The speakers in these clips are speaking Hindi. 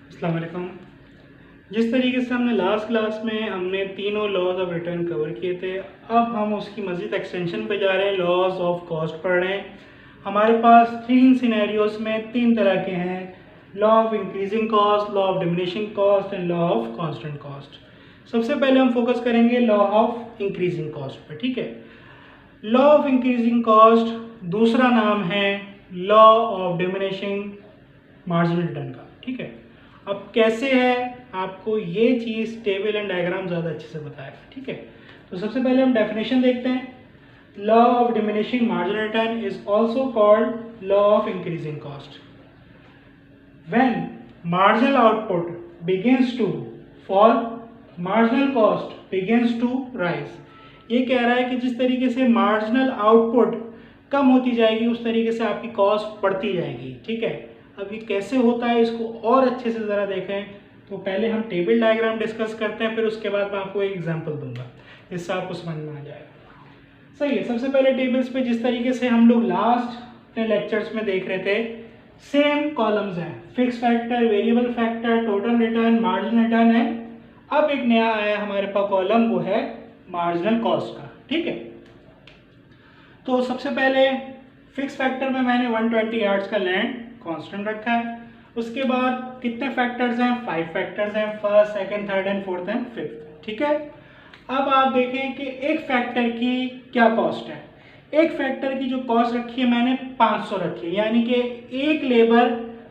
अस्सलाम वालेकुम। जिस तरीके से हमने लास्ट क्लास में हमने तीनों लॉज ऑफ रिटर्न कवर किए थे, अब हम उसकी मज़ीद एक्सटेंशन पे जा रहे हैं, लॉज ऑफ कॉस्ट पढ़ रहे हैं। हमारे पास तीन सिनेरियोज में तीन तरह के हैं, law of increasing cost, law of diminishing cost and law of constant cost. सबसे पहले हम फोकस करेंगे law of increasing cost per. ठीक है, लॉ ऑफ इंक्रीजिंग कॉस्ट दूसरा नाम है law of diminishing marginal return का। ठीक है, अब कैसे है आपको ये चीज़ टेबल एंड डायग्राम ज़्यादा अच्छे से बताएगा। ठीक है, तो सबसे पहले हम डेफिनेशन देखते हैं। Law of diminishing marginal return is also called law of increasing cost. When marginal output begins to fall, marginal cost begins to rise. ये कह रहा है कि जिस तरीके से मार्जिनल आउटपुट कम होती जाएगी उस तरीके से आपकी कॉस्ट बढ़ती जाएगी। ठीक है, अब ये कैसे होता है इसको और अच्छे से ज़रा देखें। तो पहले हम टेबल डायग्राम डिस्कस करते हैं, फिर उसके बाद मैं आपको एक एग्जांपल दूंगा जिससे आपको समझ में आ जाएगा। सही है, सबसे पहले टेबल्स पे जिस तरीके से हम लोग लास्ट अपने लेक्चर्स में देख रहे थे, सेम कॉलम्स हैं, fix factor, variable factor, total return, marginal return है। अब एक नया आया हमारे पास कॉलम, वो है मार्जिनल कॉस्ट का। ठीक है, तो सबसे पहले फिक्स फैक्टर में मैंने 120 यार्ड्स का लैंड कांस्टेंट रखा है। उसके बाद कितने फैक्टर्स हैं? 5 फैक्टर्स हैं, first, second, third and fourth and fifth. ठीक है, अब आप देखें कि एक फैक्टर की क्या कॉस्ट है। एक फैक्टर की जो कॉस्ट रखी है मैंने 500 रखी है, यानी कि एक लेबर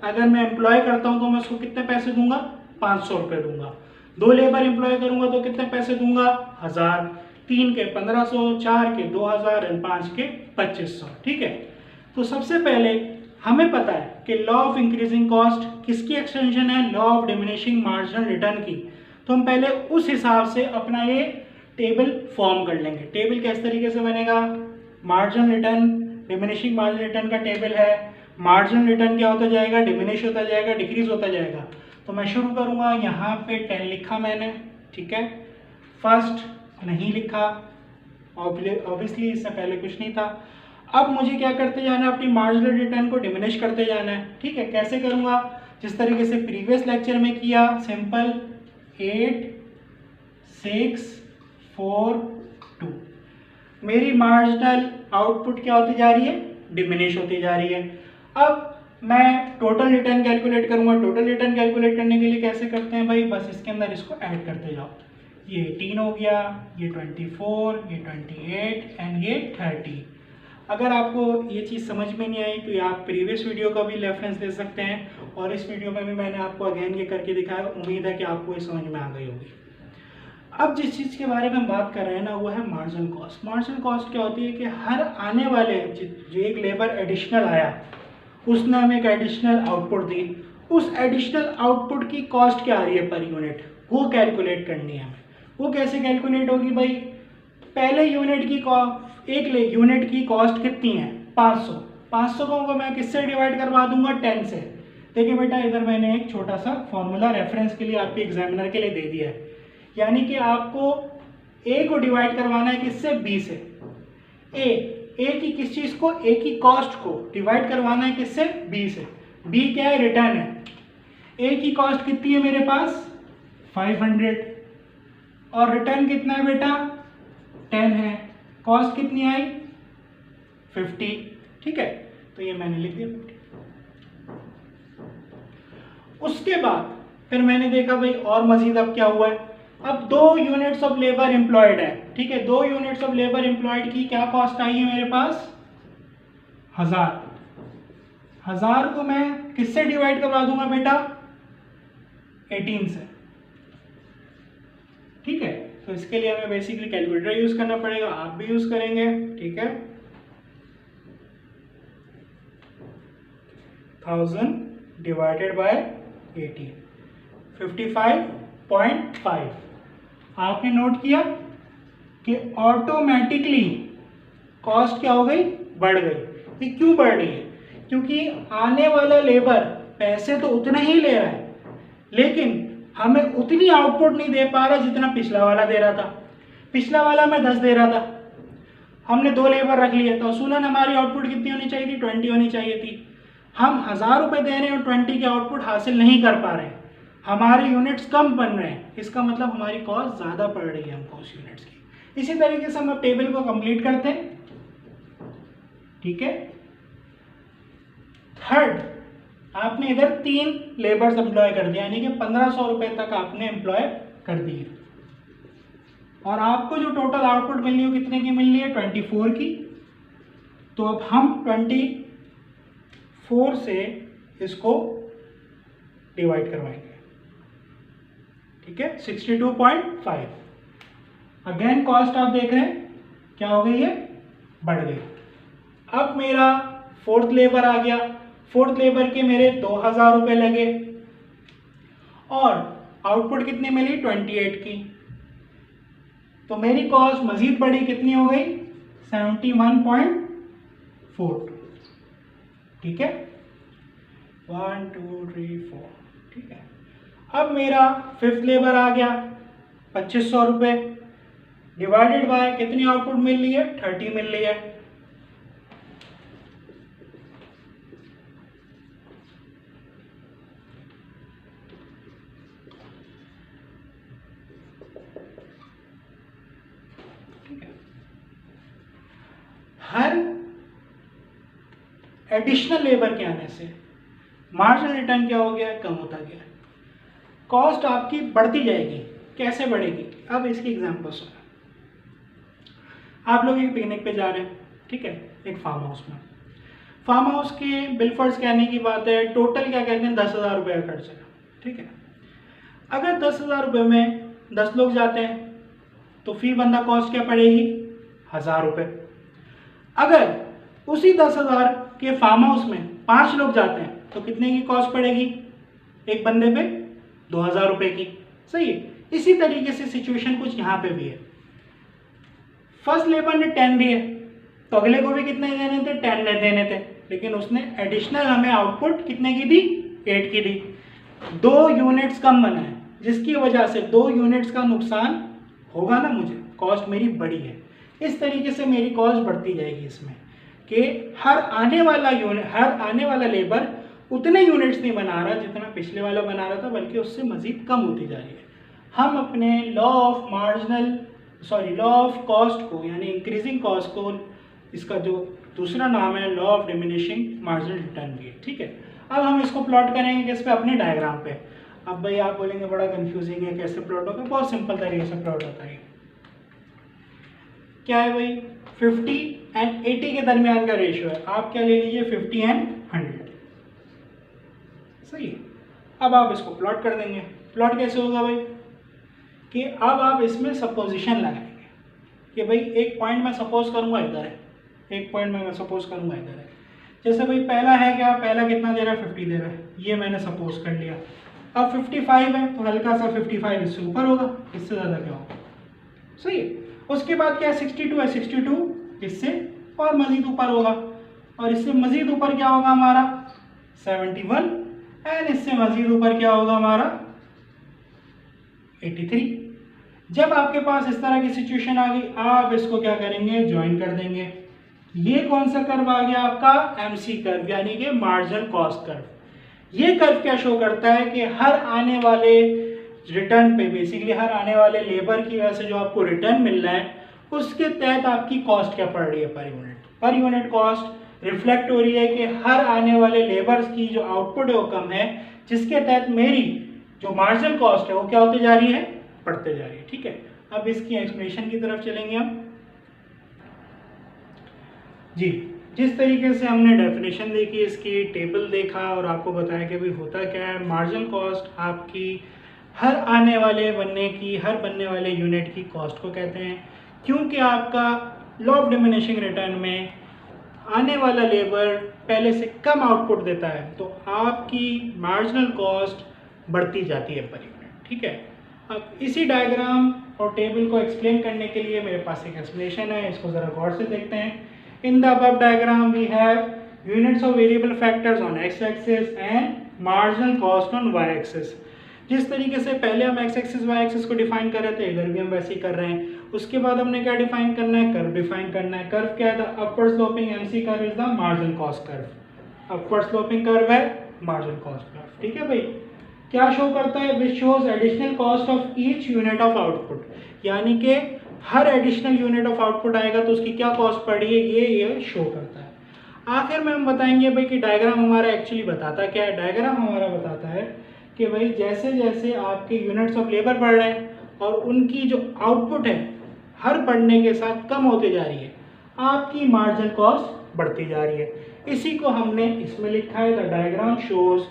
अगर मैं एम्प्लॉय करता हूं तो मैं उसको कितने पैसे दूंगा? 500 रुपये दूंगा। 2 लेबर एम्प्लॉय करूंगा तो कितने पैसे दूंगा? 1000, 3 के 1500, 4 के 2000 एंड 5 के 2500। ठीक है, तो सबसे पहले हमें पता है कि लॉ ऑफ इंक्रीजिंग कॉस्ट किसकी एक्सटेंशन है? Law of diminishing marginal return की। तो हम पहले उस हिसाब से अपना ये टेबल फॉर्म कर लेंगे। टेबल किस तरीके से बनेगा? Marginal return, diminishing marginal return का टेबल है। मार्जिनल रिटर्न क्या होता जाएगा? डिमिनिश होता जाएगा, डिक्रीज होता जाएगा। तो मैं शुरू करूंगा, यहाँ पे 10 लिखा मैंने। ठीक है, फर्स्ट नहीं लिखा, ऑब्वियसली इससे पहले कुछ नहीं था। अब मुझे क्या करते जाना है? अपनी मार्जिनल रिटर्न को डिमिनिश करते जाना है। ठीक है, कैसे करूंगा? जिस तरीके से प्रीवियस लेक्चर में किया, सिंपल 8 6 4 2। मेरी मार्जिनल आउटपुट क्या होती जा रही है? डिमिनिश होती जा रही है। अब मैं टोटल रिटर्न कैलकुलेट करूंगा। टोटल रिटर्न कैलकुलेट करने के लिए कैसे करते हैं भाई? बस इसके अंदर इसको ऐड करते जाओ। ये 18 हो गया, ये 24, ये 28 एंड ये 30। अगर आपको ये चीज़ समझ में नहीं आई तो आप प्रीवियस वीडियो का भी रेफरेंस दे सकते हैं, और इस वीडियो में भी मैंने आपको अगेन ये करके दिखाया। उम्मीद है कि आपको ये समझ में आ गई होगी। अब जिस चीज़ के बारे में हम बात कर रहे हैं ना, वो है मार्जिनल कॉस्ट। मार्जिनल कॉस्ट क्या होती है कि हर आने वाले जो एक लेबर एडिशनल आया उसने हमें एक एडिशनल आउटपुट दी, उस एडिशनल आउटपुट की कॉस्ट क्या आ रही है पर यूनिट, वो कैलकुलेट करनी है हमें। वो कैसे कैलकुलेट होगी भाई? पहले यूनिट की एक यूनिट की कॉस्ट कितनी है? 500। 500 को मैं किससे डिवाइड करवा दूंगा? 10 से। देखिए बेटा, इधर मैंने एक छोटा सा फॉर्मूला रेफरेंस के लिए आपके एग्जामिनर के लिए दे दिया है, यानी कि आपको ए को डिवाइड करवाना है किससे? बी से। ए की किस चीज को? ए की कॉस्ट को डिवाइड करवाना है किससे? बी से। बी क्या है? रिटर्न है। ए की कॉस्ट कितनी है मेरे पास? 500, और रिटर्न कितना है बेटा? 10 है। कॉस्ट कितनी आई? 50। ठीक है, तो ये मैंने लिख दिया 50। उसके बाद फिर मैंने देखा भाई और मजीद अब क्या हुआ है। अब 2 यूनिट्स ऑफ लेबर एम्प्लॉयड है। ठीक है, 2 यूनिट्स ऑफ लेबर एम्प्लॉयड की क्या कॉस्ट आई है मेरे पास? 1000। 1000 को मैं किससे डिवाइड करवा दूंगा बेटा? 18 से। ठीक है, तो इसके लिए हमें बेसिकली कैलकुलेटर यूज करना पड़ेगा, आप भी यूज करेंगे। ठीक है, 1000 डिवाइडेड बाय 18, 55.5। आपने नोट किया कि ऑटोमेटिकली कॉस्ट क्या हो गई? बढ़ गई। ये क्यों बढ़ रही है? क्योंकि आने वाला लेबर पैसे तो उतना ही ले रहा है, लेकिन हमें उतनी आउटपुट नहीं दे पा रहा जितना पिछला वाला दे रहा था। पिछला वाला मैं 10 दे रहा था, हमने 2 लेबर रख लिए, तो असूलन हमारी आउटपुट कितनी होनी चाहिए थी? 20 होनी चाहिए थी। हम 1000 रुपये दे रहे हैं और 20 की आउटपुट हासिल नहीं कर पा रहे हैं। हमारे यूनिट्स कम बन रहे हैं, इसका मतलब हमारी कॉस्ट ज़्यादा पड़ रही है हमको उस यूनिट्स की। इसी तरीके से हम अब टेबल को कंप्लीट करते हैं, ठीक है। थर्ड, आपने इधर 3 लेबर्स एम्प्लॉय कर दिया, यानी कि 1500 रुपये तक आपने एम्प्लॉय कर दिए, और आपको जो टोटल आउटपुट मिल रही है कितने की मिल रही है, 24 की। तो अब हम 24 से इसको डिवाइड करवाएंगे, ठीक है, 62.5। अगेन कॉस्ट आप देख रहे हैं क्या हो गई है, बढ़ गई। अब मेरा फोर्थ लेबर आ गया, फोर्थ लेबर के मेरे 2000 रुपये लगे और आउटपुट कितनी मिली, 28 की। तो मेरी कॉस्ट मजीद बढ़ी, कितनी हो गई, 71.4, ठीक है, 1 2 3 4, ठीक है। अब मेरा फिफ्थ लेबर आ गया 2500 रुपये, डिवाइडेड बाय कितनी आउटपुट मिल रही है, 30 मिल रही है। हर एडिशनल लेबर के आने से मार्जिनल रिटर्न क्या हो गया, कम होता गया, कॉस्ट आपकी बढ़ती जाएगी। कैसे बढ़ेगी, अब इसकी एग्जांपल सुनो। आप लोग एक पिकनिक पे जा रहे हैं, ठीक है, एक फार्म हाउस में। फार्म हाउस के बिलफर्स कहने की बात है, टोटल क्या कहते हैं, 10,000 रुपये का खर्च है, ठीक है। अगर 10,000 रुपये में 10 लोग जाते हैं तो फी बंदा कॉस्ट क्या पड़ेगी, 1000 रुपये। अगर उसी 10,000 के फार्म हाउस में 5 लोग जाते हैं तो कितने की कॉस्ट पड़ेगी, एक बंदे पे 2000 रुपये की, सही है। इसी तरीके से सिचुएशन कुछ यहाँ पे भी है। फर्स्ट लेबर ने 10 दिए तो अगले को भी कितने देने थे, 10 देने थे, लेकिन उसने एडिशनल हमें आउटपुट कितने की दी, 8 की दी। 2 यूनिट्स कम बना है, जिसकी वजह से 2 यूनिट्स का नुकसान होगा ना मुझे, कॉस्ट मेरी बढ़ी है। इस तरीके से मेरी कॉस्ट बढ़ती जाएगी इसमें कि हर आने वाला लेबर उतने यूनिट्स नहीं बना रहा जितना पिछले वाला बना रहा था, बल्कि उससे मजीद कम होती जा रही है। हम अपने लॉ ऑफ कॉस्ट को, यानी इंक्रीजिंग कॉस्ट को, इसका जो दूसरा नाम है law of diminishing marginal return भी है, ठीक है। अब हम इसको प्लॉट करेंगे किस पे, अपने डायग्राम पे। अब भाई आप बोलेंगे बड़ा कंफ्यूजिंग है, कैसे प्लॉट होगा, बहुत सिंपल तरीके से प्लॉट होता है। क्या है भाई, 50 एंड 80 के दरमियान का रेशियो है, आप क्या ले लीजिए, 50 एंड 100, सही है। अब आप इसको प्लॉट कर देंगे। प्लॉट कैसे होगा भाई, कि अब आप इसमें सपोजिशन लगाएंगे कि भाई एक पॉइंट मैं सपोज करूंगा इधर है, एक पॉइंट मैं सपोज करूंगा इधर है। जैसे भाई पहला है क्या, पहला कितना दे रहा है, 50 दे रहा है, ये मैंने सपोज कर लिया। अब 55 है तो हल्का सा 55 इससे ऊपर होगा, इससे ज़्यादा क्या होगा, सही है। उसके बाद क्या है, 62 है, 62 इससे और मज़ीद ऊपर होगा, और इससे मज़ीद ऊपर क्या होगा हमारा 71, एंड इससे मज़ीद ऊपर क्या होगा हमारा 83। जब आपके पास इस तरह की सिचुएशन आ गई, आप इसको क्या करेंगे, ज्वाइन कर देंगे। ये कौन सा कर्व आ गया आपका, MC कर्व, यानी कि मार्जिनल कॉस्ट कर्व। ये कर्व क्या शो करता है कि हर आने वाले रिटर्न पे, बेसिकली हर आने वाले लेबर की वजह से जो आपको रिटर्न मिल रहा है, उसके तहत आपकी कॉस्ट क्या पड़ रही है पर यूनिट कॉस्ट रिफ्लेक्ट हो रही है कि हर आने वाले लेबर्स की जो आउटपुट है वो कम है, जिसके तहत मेरी जो मार्जिनल कॉस्ट है वो क्या होती जा रही है, बढ़ते जा रही है, ठीक है। अब इसकी एक्सप्लेनेशन की तरफ चलेंगे हम जी। जिस तरीके से हमने डेफिनेशन देखी, इसकी टेबल देखा और आपको बताया कि भाई होता क्या है, मार्जिनल कॉस्ट आपकी हर आने वाले बनने वाले यूनिट की कॉस्ट को कहते हैं। क्योंकि आपका लॉ ऑफ डिमिनिशिंग रिटर्न में आने वाला लेबर पहले से कम आउटपुट देता है, तो आपकी मार्जिनल कॉस्ट बढ़ती जाती है पर यूनिट, ठीक है। अब इसी डायग्राम और टेबल को एक्सप्लेन करने के लिए मेरे पास एक एक्सप्लेनेशन है, इसको ज़रा गौर से देखते हैं। In the above diagram we have units of variable factors on X axis and marginal cost on Y axis. जिस तरीके से पहले हम एक्स एक्सिस वाई एक्सिस को डिफाइन कर रहे थे, इधर भी हम वैसे ही कर रहे हैं। उसके बाद हमने क्या डिफाइन करना है, कर्व डिफाइन करना है। कर्व क्या है, the upward sloping MC curve is the marginal cost curve. Upward sloping curve है मार्जिनल कॉस्ट कर्व, ठीक है भाई। क्या शो करता है? Which shows additional cost of each unit of output, यानी कि हर एडिशनल यूनिट ऑफ आउटपुट आएगा तो उसकी क्या कॉस्ट पड़ी है, ये शो करता है। आखिर में हम बताएंगे भाई कि डायग्राम हमारा एक्चुअली बताता क्या है। डायग्राम हमारा बताता है कि भाई जैसे जैसे आपके यूनिट्स ऑफ लेबर बढ़ रहे हैं और उनकी जो आउटपुट है हर बढ़ने के साथ कम होते जा रही है, आपकी मार्जिनल कॉस्ट बढ़ती जा रही है। इसी को हमने इसमें लिखा है, the diagram shows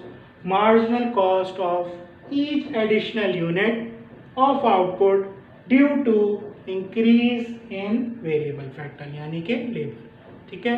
marginal cost of each additional unit of output due to increase in variable factor, यानी कि लेबर। ठीक है।